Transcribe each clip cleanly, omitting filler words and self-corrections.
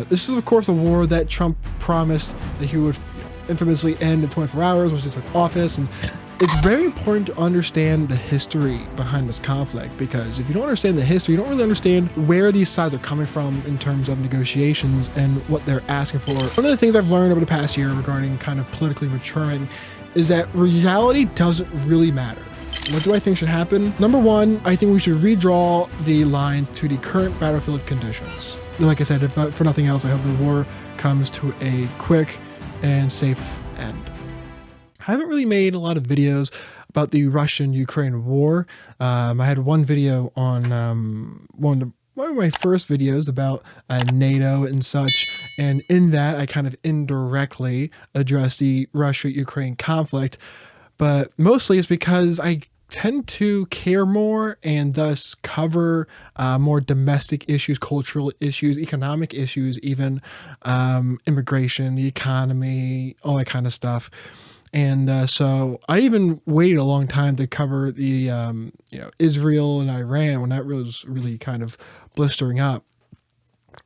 This is, of course, a war that Trump promised that he would infamously end in 24 hours once he took office. And it's very important to understand the history behind this conflict, because if you don't understand the history, you don't really understand where these sides are coming from in terms of negotiations and what they're asking for. One of the things I've learned over the past year regarding kind of politically maturing is that reality doesn't really matter. What do I think should happen? Number one, I think we should redraw the lines to the current battlefield conditions. Like I said, if for nothing else, I hope the war comes to a quick and safe end. I haven't really made a lot of videos about the Russian-Ukraine war. I had one video on one of my first videos about NATO and such, and in that I kind of indirectly addressed the Russia-Ukraine conflict, but mostly it's because I tend to care more and thus cover more domestic issues, cultural issues, economic issues, even immigration, the economy, all that kind of stuff. And so I even waited a long time to cover the Israel and Iran when that was really kind of blistering up.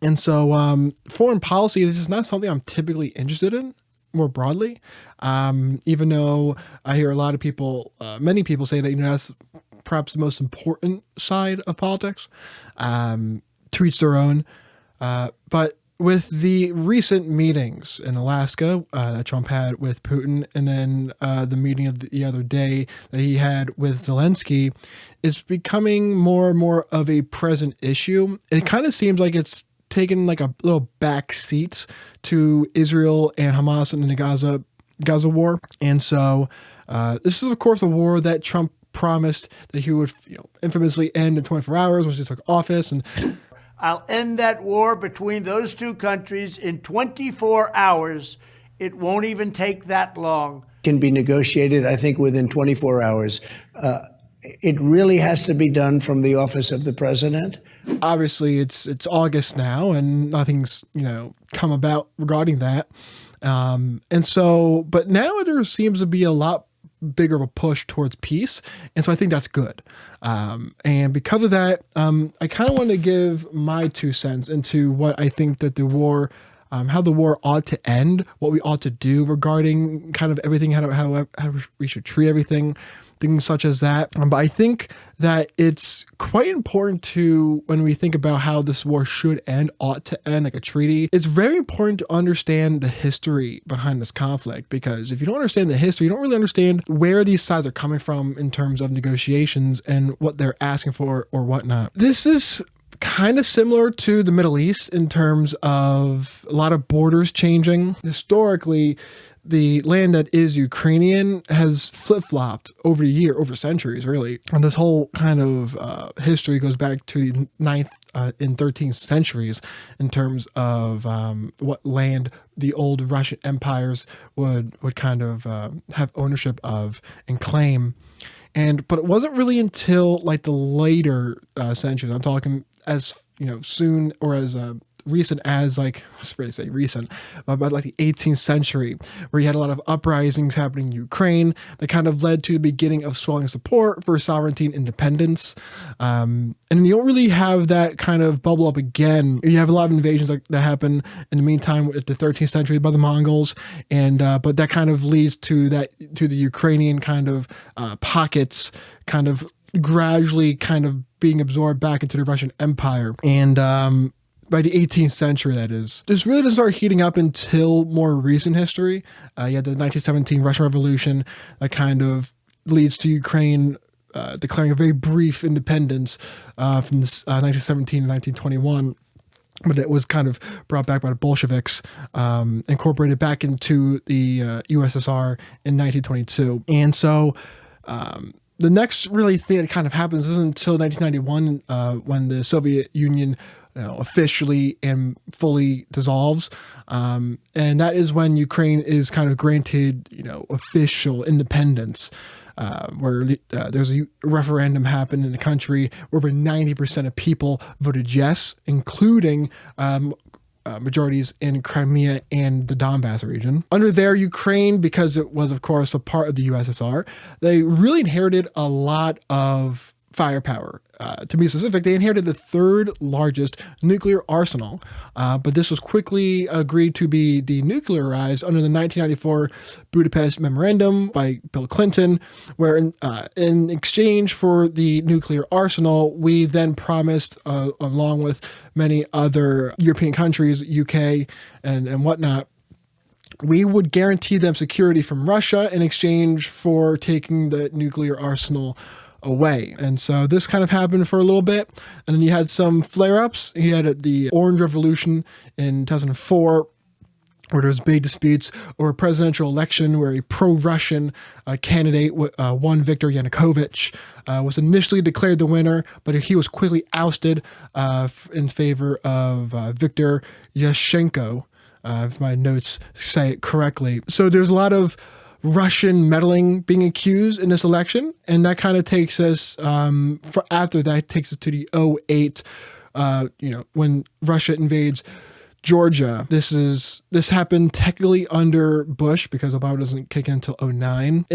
And so foreign policy is just not something I'm typically interested in more broadly, even though I hear a lot of people, many people say that, that's perhaps the most important side of politics, to each their own. But with the recent meetings in Alaska that Trump had with Putin, and then the meeting of the other day that he had with Zelensky, is becoming more and more of a present issue. It kind of seems like it's taken like a little back seat to Israel and Hamas in the Gaza war. And so this is, of course, a war that Trump promised that he would infamously end in 24 hours once he took office. And I'll end that war between those two countries in 24 hours. It won't even take that long. Can be negotiated, I think, within 24 hours. It really has to be done from the office of the president. Obviously, it's August now, and nothing's come about regarding that. And so, but now there seems to be a lot bigger of a push towards peace, and so I think that's good. And because of that, I kind of want to give my 2 cents into what I think that the war, how the war ought to end, what we ought to do regarding kind of everything, how we should treat everything, things such as that. But I think that it's quite important to, when we think about how this war should end, ought to end, like a treaty, it's very important to understand the history behind this conflict, because if you don't understand the history, you don't really understand where these sides are coming from in terms of negotiations and what they're asking for or whatnot. This is kind of similar to the Middle East in terms of a lot of borders changing. Historically, the land that is Ukrainian has flip-flopped over centuries, really. And this whole kind of history goes back to the 9th and 13th centuries in terms of what land the old Russian empires would kind of have ownership of and claim. But it wasn't really until like the later centuries, I'm talking as soon or as recent as like, recent, but like the 18th century, where you had a lot of uprisings happening in Ukraine that kind of led to the beginning of swelling support for sovereignty and independence. And you don't really have that kind of bubble up again. You have a lot of invasions that happen in the meantime with the 13th century by the Mongols, and but that kind of leads to the Ukrainian kind of pockets kind of gradually kind of being absorbed back into the Russian Empire. And by the 18th century, that is. This really doesn't start heating up until more recent history. You had the 1917 Russian Revolution that kind of leads to Ukraine declaring a very brief independence from this 1917 to 1921. But it was kind of brought back by the Bolsheviks, incorporated back into the USSR in 1922. And so the next really thing that kind of happens isn't until 1991 when the Soviet Union officially and fully dissolves. And that is when Ukraine is kind of granted, official independence, where there's a referendum happened in the country where over 90% of people voted yes, including majorities in Crimea and the Donbass region. Under there, Ukraine, because it was, of course, a part of the USSR, they really inherited a lot of firepower. To be specific, they inherited the third largest nuclear arsenal, but this was quickly agreed to be denuclearized under the 1994 Budapest Memorandum by Bill Clinton, where in exchange for the nuclear arsenal, we then promised, along with many other European countries, UK and whatnot, we would guarantee them security from Russia in exchange for taking the nuclear arsenal away. And so this kind of happened for a little bit. And then you had some flare-ups. You had the Orange Revolution in 2004, where there was big disputes over a presidential election where a pro-Russian candidate won. Viktor Yanukovych was initially declared the winner, but he was quickly ousted in favor of Viktor Yushchenko, if my notes say it correctly. So there's a lot of Russian meddling being accused in this election, and that kind of takes us after that takes us to the 2008, when Russia invades Georgia. This happened technically under Bush because Obama doesn't kick in until 2009.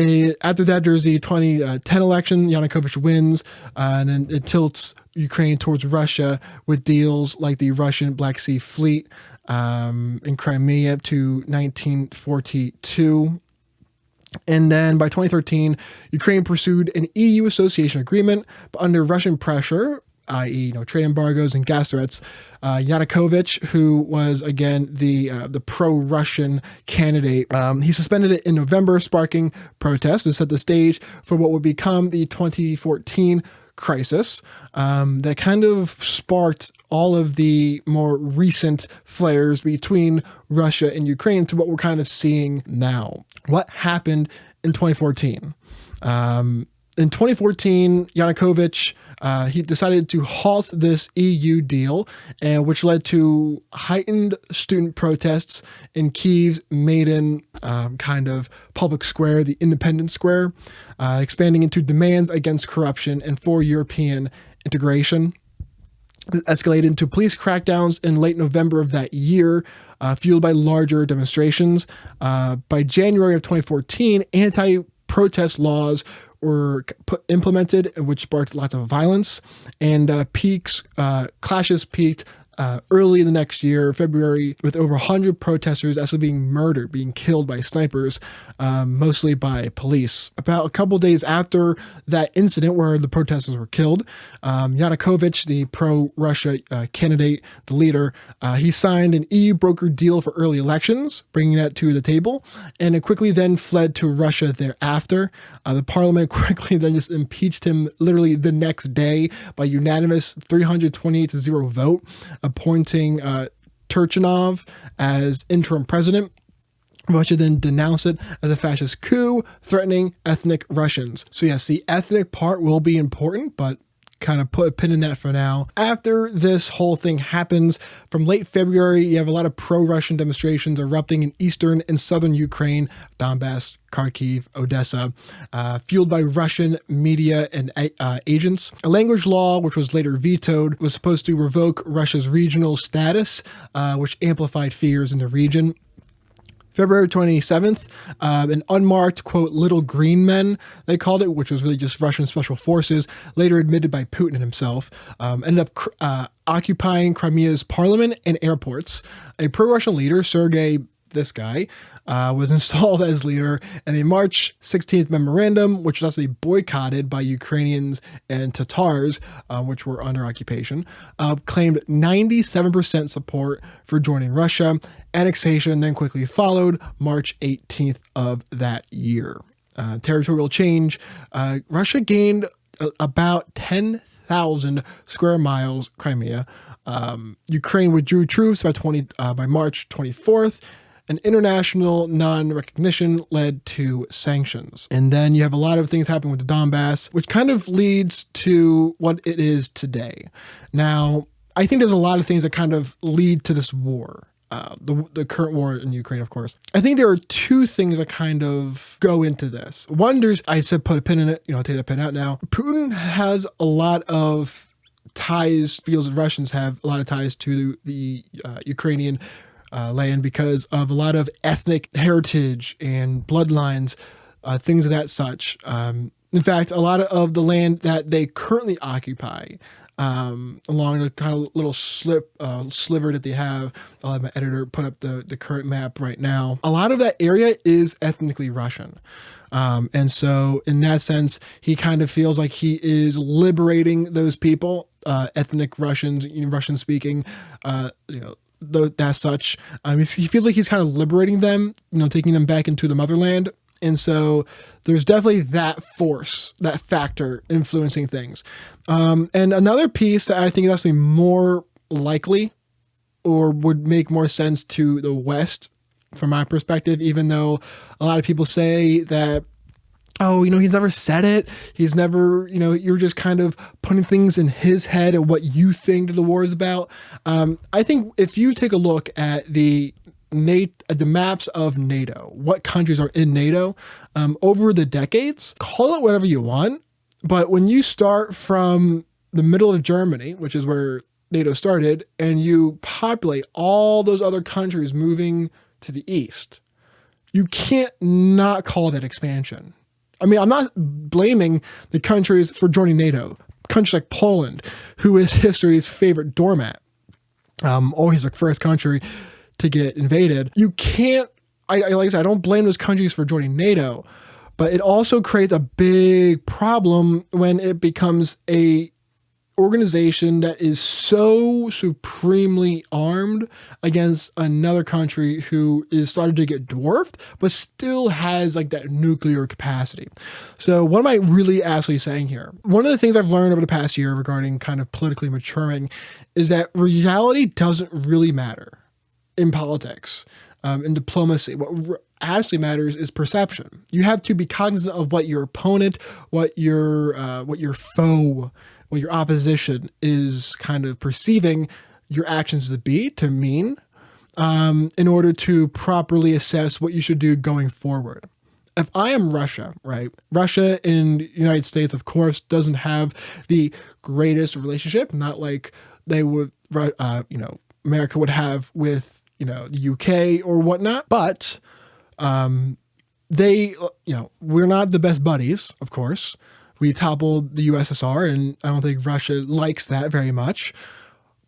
After that, there's the 2010 election. Yanukovych wins, and then it tilts Ukraine towards Russia with deals like the Russian Black Sea Fleet in Crimea to 1942. And then by 2013, Ukraine pursued an EU association agreement, but under Russian pressure, i.e., trade embargoes and gas threats, Yanukovych, who was again the pro-Russian candidate, he suspended it in November, sparking protests and set the stage for what would become the 2014 crisis that kind of sparked all of the more recent flares between Russia and Ukraine to what we're kind of seeing now. What happened in 2014? In 2014, Yanukovych, he decided to halt this EU deal, which led to heightened student protests in Kyiv's Maidan kind of public square, the Independence Square, expanding into demands against corruption and for European integration. It escalated into police crackdowns in late November of that year, fueled by larger demonstrations. By January of 2014, anti-protest laws were implemented, which sparked lots of violence, and clashes peaked early in the next year, February, with over 100 protesters actually being murdered, being killed by snipers, mostly by police. About a couple days after that incident where the protesters were killed, Yanukovych, the pro-Russia candidate, the leader, he signed an EU brokered deal for early elections, bringing that to the table, and it quickly then fled to Russia thereafter. The parliament quickly then just impeached him literally the next day by unanimous 328-0 vote, appointing Turchinov as interim president. Russia then denounced it as a fascist coup, threatening ethnic Russians. So yes, the ethnic part will be important, but kind of put a pin in that for now. After this whole thing happens, from late February, you have a lot of pro-Russian demonstrations erupting in eastern and southern Ukraine, Donbass, Kharkiv, Odessa, fueled by Russian media and agents. A language law, which was later vetoed, was supposed to revoke Russia's regional status, which amplified fears in the region. February 27th, an unmarked, quote, little green men, they called it, which was really just Russian special forces, later admitted by Putin himself, ended up occupying Crimea's parliament and airports. A pro-Russian leader, Sergei, this guy, was installed as leader, and a March 16th memorandum, which was actually boycotted by Ukrainians and Tatars, which were under occupation, claimed 97% support for joining Russia. Annexation then quickly followed March 18th of that year. Territorial change. Russia gained about 10,000 square miles Crimea. Ukraine withdrew troops by March 24th. And international non-recognition led to sanctions. And then you have a lot of things happening with the Donbass, which kind of leads to what it is today. Now, I think there's a lot of things that kind of lead to this war. The current war in Ukraine, of course. I think there are two things that kind of go into this. One, I said put a pin in it, I'll take that pin out now. Putin has a lot of ties, feels the Russians have a lot of ties to the Ukrainian land because of a lot of ethnic heritage and bloodlines, things of that such. In fact, a lot of the land that they currently occupy, along the kind of little sliver that they have, I'll have my editor put up the current map right now. A lot of that area is ethnically Russian. And so in that sense, he kind of feels like he is liberating those people, ethnic Russians, Russian speaking, as such. He feels like he's kind of liberating them, taking them back into the motherland. And so there's definitely that force, that factor influencing things. And another piece that I think is actually more likely or would make more sense to the West from my perspective, even though a lot of people say that, he's never said it. He's never, you're just kind of putting things in his head and what you think the war is about. I think if you take a look at the maps of NATO, what countries are in NATO over the decades, call it whatever you want. But when you start from the middle of Germany, which is where NATO started, and you populate all those other countries moving to the east, you can't not call that expansion. I mean, I'm not blaming the countries for joining NATO. Countries like Poland, who is history's favorite doormat, always the first country to get invaded. You can't, like I said, I don't blame those countries for joining NATO, but it also creates a big problem when it becomes a organization that is so supremely armed against another country who is starting to get dwarfed, but still has like that nuclear capacity. So what am I really actually saying here? One of the things I've learned over the past year regarding kind of politically maturing is that reality doesn't really matter in politics, in diplomacy. What actually matters is perception. You have to be cognizant of what your opponent, what your foe, what your opposition is kind of perceiving your actions to mean, in order to properly assess what you should do going forward. If I am Russia, right? Russia and the United States, of course, doesn't have the greatest relationship, not like they would, America would have with, the UK or whatnot, but they, we're not the best buddies, of course. We toppled the USSR, and I don't think Russia likes that very much.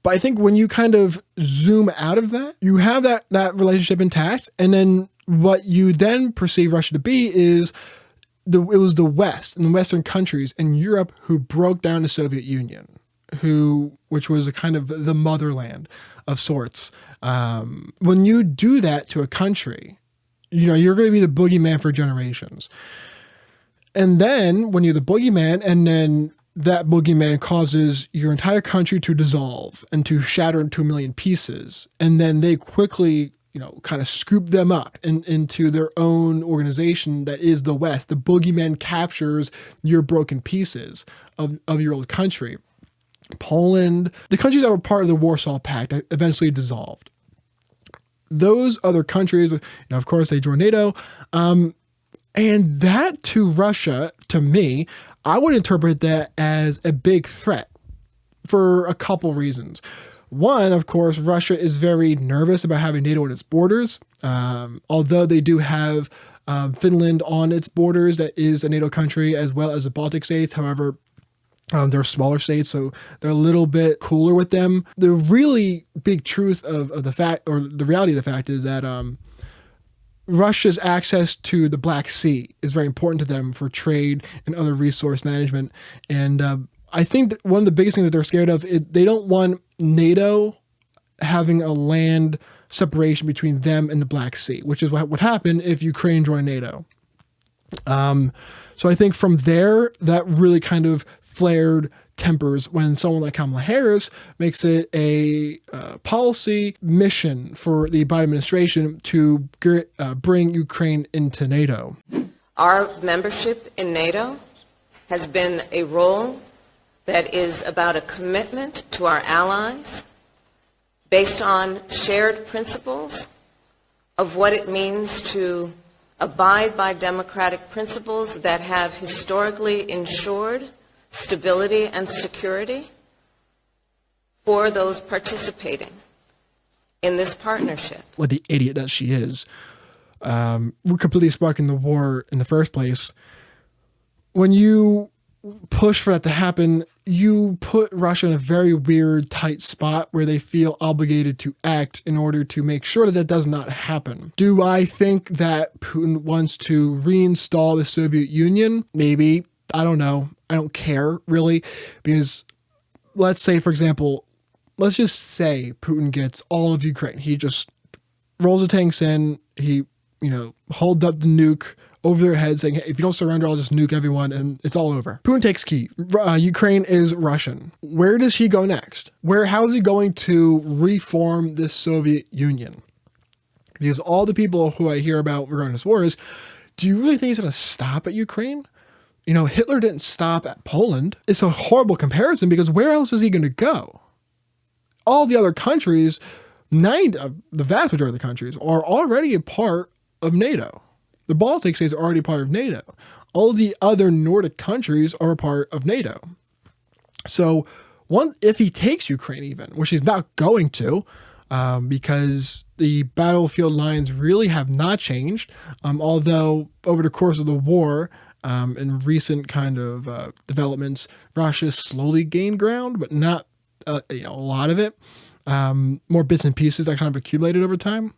But I think when you kind of zoom out of that, you have that relationship intact, and then what you then perceive Russia to be is it was the West and the Western countries and Europe who broke down the Soviet Union, which was a kind of the motherland of sorts. When you do that to a country, you're going to be the boogeyman for generations. And then when you're the boogeyman, and then that boogeyman causes your entire country to dissolve and to shatter into a million pieces, and then they quickly, kind of scoop them up into their own organization that is the West. The boogeyman captures your broken pieces of your old country. Poland, the countries that were part of the Warsaw Pact that eventually dissolved. Those other countries, of course, they joined NATO. And that to Russia, to me, I would interpret that as a big threat for a couple reasons. One, of course, Russia is very nervous about having NATO on its borders. Although they do have Finland on its borders, that is a NATO country, as well as the Baltic states. However, they're smaller states, so they're a little bit cooler with them. The really big truth of the fact, or the reality of the fact, is that Russia's access to the Black Sea is very important to them for trade and other resource management. And I think that one of the biggest things that they're scared of is they don't want NATO having a land separation between them and the Black Sea, which is what would happen if Ukraine joined NATO. So I think from there, that really kind of flared tempers when someone like Kamala Harris makes it a policy mission for the Biden administration to bring Ukraine into NATO. Our membership in NATO has been a role that is about a commitment to our allies based on shared principles of what it means to abide by democratic principles that have historically ensured stability and security for those participating in this partnership. Like the idiot that she is, we're completely sparking the war in the first place. when you push for that to happen, you put Russia in a very weird, tight spot where they feel obligated to act in order to make sure that that does not happen. Do I think that Putin wants to reinstall the Soviet Union? Maybe. I don't know. I don't care, really, because let's say, for example, let's just say Putin gets all of Ukraine. He just rolls the tanks in. He, holds up the nuke over their heads saying, hey, if you don't surrender, I'll just nuke everyone, and it's all over. Putin takes Kyiv. Ukraine is Russian. Where does he go next? How is he going to reform the Soviet Union? Because all the people who I hear about regarding this war is, do you really think he's going to stop at Ukraine? Hitler didn't stop at Poland. It's a horrible comparison because where else is he going to go? All the other countries, the vast majority of the countries, are already a part of NATO. The Baltic states are already part of NATO. All the other Nordic countries are a part of NATO. So if he takes Ukraine even, which he's not going to, because the battlefield lines really have not changed, although over the course of the war and recent kind of developments, Russia slowly gained ground, but not a lot of it. More bits and pieces that kind of accumulated over time.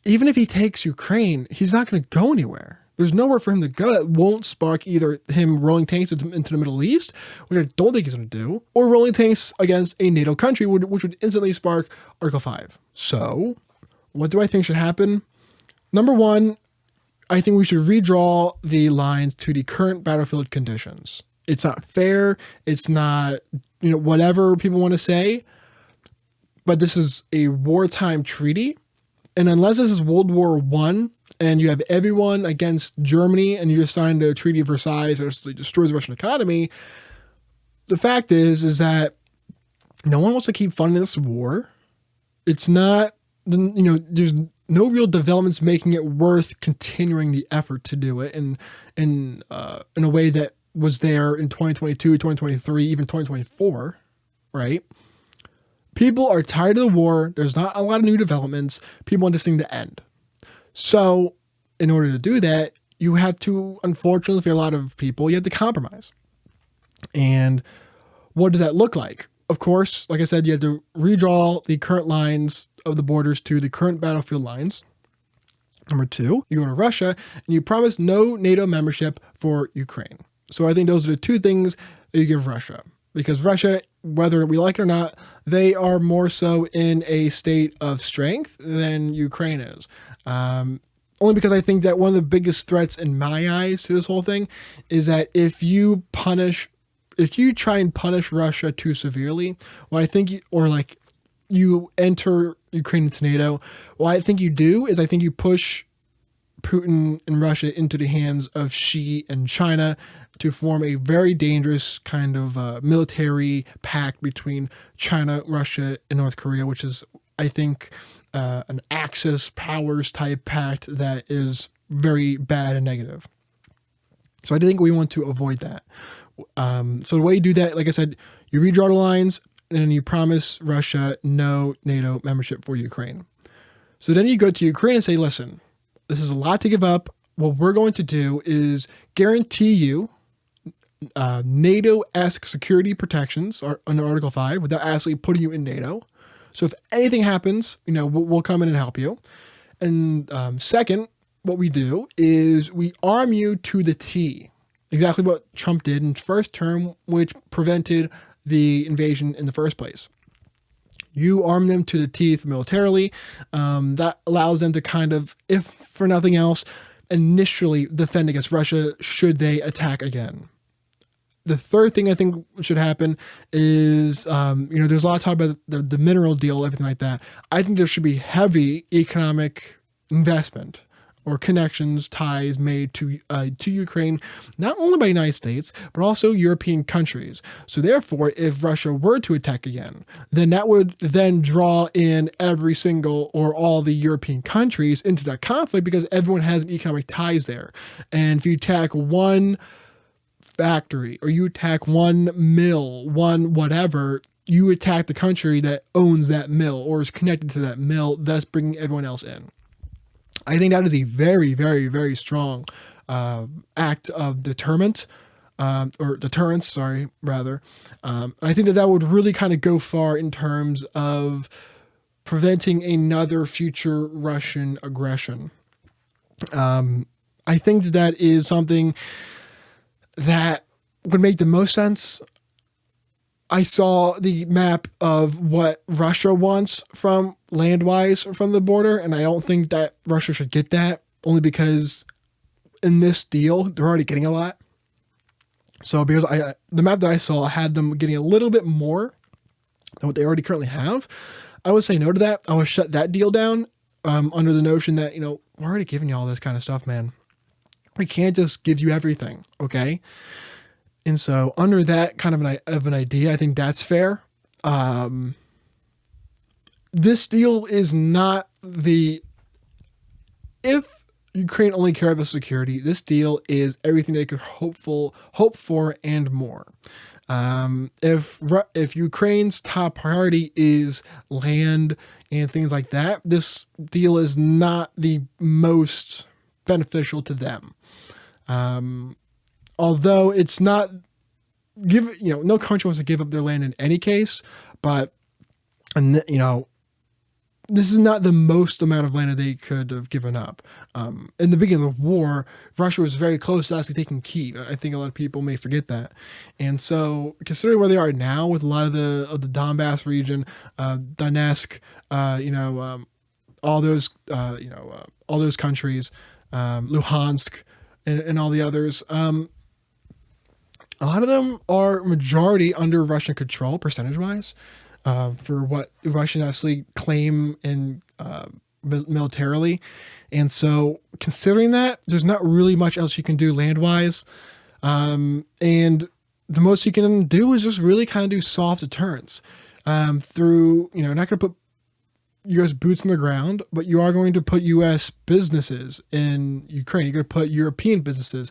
Even if he takes Ukraine, he's not going to go anywhere. There's nowhere for him to go that won't spark either him rolling tanks into the Middle East, which I don't think he's going to do, or rolling tanks against a NATO country, which would instantly spark Article 5. So, what do I think should happen? Number one, I think we should redraw the lines to the current battlefield conditions. It's not fair. It's not, whatever people want to say, but this is a wartime treaty. And unless this is World War I and you have everyone against Germany and you signed a Treaty of Versailles that actually destroys the Russian economy, the fact is that no one wants to keep funding this war. It's not, there's no real developments making it worth continuing the effort to do it in a way that was there in 2022, 2023, even 2024, right? People are tired of the war. There's not a lot of new developments. People want this thing to end. So in order to do that, you have to, unfortunately, for a lot of people, you have to compromise. And what does that look like? Of course, like I said, you have to redraw the current lines of the borders to the current battlefield lines. Number two, you go to Russia and you promise no NATO membership for Ukraine. So I think those are the two things that you give Russia. Because Russia, whether we like it or not, they are more so in a state of strength than Ukraine is. Only because I think that one of the biggest threats in my eyes to this whole thing is that if you try and punish Russia too severely, you enter Ukraine into NATO, what I think you do is I think you push Putin and Russia into the hands of Xi and China to form a very dangerous kind of military pact between China, Russia, and North Korea, which is, I think, an Axis powers type pact that is very bad and negative. So I think we want to avoid that. So the way you do that, like I said, you redraw the lines and then you promise Russia no NATO membership for Ukraine. So then you go to Ukraine and say, listen, this is a lot to give up. What we're going to do is guarantee you NATO-esque security protections under Article 5 without actually putting you in NATO. So if anything happens, we'll come in and help you. And second, what we do is we arm you to the T. Exactly what Trump did in his first term, which prevented the invasion in the first place. You arm them to the teeth militarily. That allows them to kind of, if for nothing else, initially defend against Russia should they attack again. The third thing I think should happen is, there's a lot of talk about the mineral deal, everything like that. I think there should be heavy economic investment or connections, ties made to Ukraine, not only by the United States, but also European countries. So therefore, if Russia were to attack again, then that would then draw in every single or all the European countries into that conflict because everyone has economic ties there. And if you attack one factory or you attack one mill, one whatever, you attack the country that owns that mill or is connected to that mill, thus bringing everyone else in. I think that is a very, very, very strong act of deterrence, sorry, rather. I think that would really kind of go far in terms of preventing another future Russian aggression. I think that is something that would make the most sense. I saw the map of what Russia wants from land-wise from the border, and I don't think that Russia should get that, only because in this deal, they're already getting a lot. So because the map that I saw had them getting a little bit more than what they already currently have, I would say no to that. I would shut that deal down under the notion that, we're already giving you all this kind of stuff, man. We can't just give you everything, okay? And so under that kind of an idea, I think that's fair. This deal is not if Ukraine only cared about security, this deal is everything they could hope for and more. If Ukraine's top priority is land and things like that, this deal is not the most beneficial to them. Although it's not no country wants to give up their land in any case, but this is not the most amount of land that they could have given up. In the beginning of the war, Russia was very close to actually taking Kyiv. I think a lot of people may forget that. And so, considering where they are now with a lot of the Donbass region, Donetsk, all those countries, Luhansk, and all the others, a lot of them are majority under Russian control, percentage-wise. For what Russians actually claim in militarily. And so considering that, there's not really much else you can do land-wise. And the most you can do is just really kind of do soft deterrence through, not going to put U.S. boots on the ground, but you are going to put U.S. businesses in Ukraine. You're going to put European businesses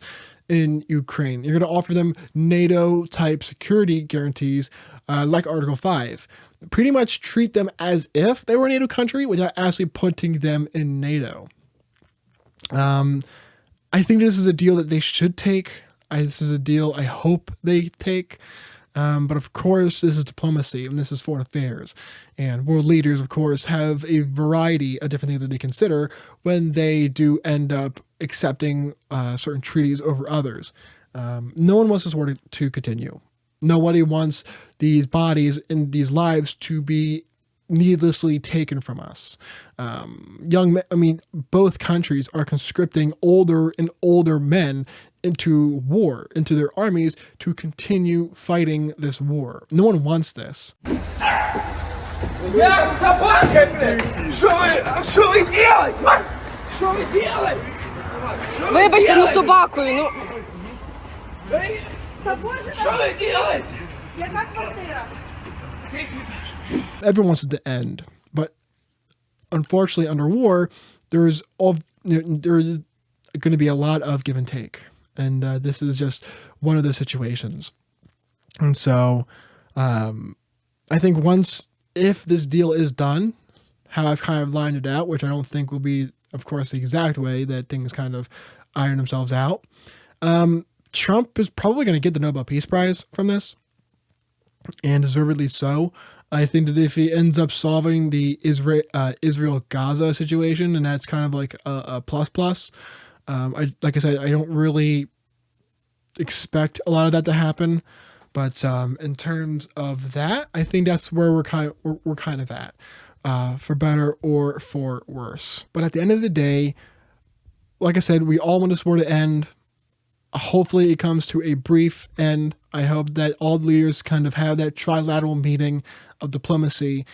in Ukraine. You're going to offer them NATO-type security guarantees like Article 5. Pretty much treat them as if they were a NATO country without actually putting them in NATO. I think this is a deal that they should take. This is a deal I hope they take. But of course, this is diplomacy and this is foreign affairs. And world leaders, of course, have a variety of different things that they consider when they do end up accepting certain treaties over others. No one wants this war to continue. Nobody wants these bodies and these lives to be needlessly taken from us. Both countries are conscripting older and older men into war, into their armies to continue fighting this war. No one wants this. Вибачте, ну собакою, ну. Everyone wants it to end, but unfortunately, under war, there's going to be a lot of give and take, and this is just one of those situations. And so, I think if this deal is done, how I've kind of lined it out, which I don't think will be, of course, the exact way that things kind of iron themselves out. Trump is probably going to get the Nobel Peace Prize from this, and deservedly so. I think that if he ends up solving the Israel-Gaza situation, and that's kind of like a plus. Like I said, I don't really expect a lot of that to happen, but in terms of that, I think that's where we're kind of at, for better or for worse. But at the end of the day, like I said, we all want this war to end. Hopefully it comes to a brief end. I hope that all the leaders kind of have that trilateral meeting of diplomacy,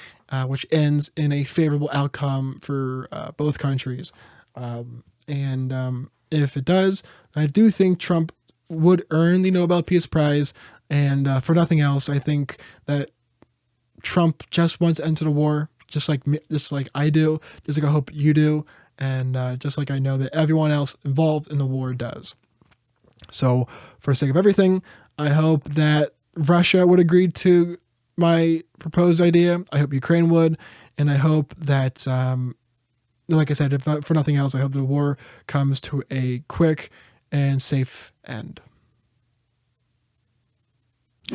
which ends in a favorable outcome for both countries. And if it does, I do think Trump would earn the Nobel Peace Prize. And for nothing else, I think that Trump just wants to end the war, just like I do, just like I hope you do, and just like I know that everyone else involved in the war does. So for the sake of everything, I hope that Russia would agree to my proposed idea. I hope Ukraine would. And I hope that, like I said, if for nothing else, I hope the war comes to a quick and safe end.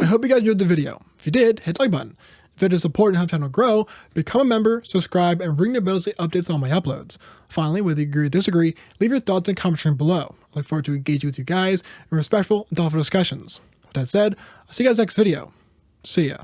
I hope you guys enjoyed the video. If you did, hit the like button. If it is important to help the channel grow, become a member, subscribe, and ring the bell to stay updated on all my uploads. Finally, whether you agree or disagree, leave your thoughts in the comment section below. I look forward to engaging with you guys in respectful and thoughtful discussions. With that said, I'll see you guys next video. See ya.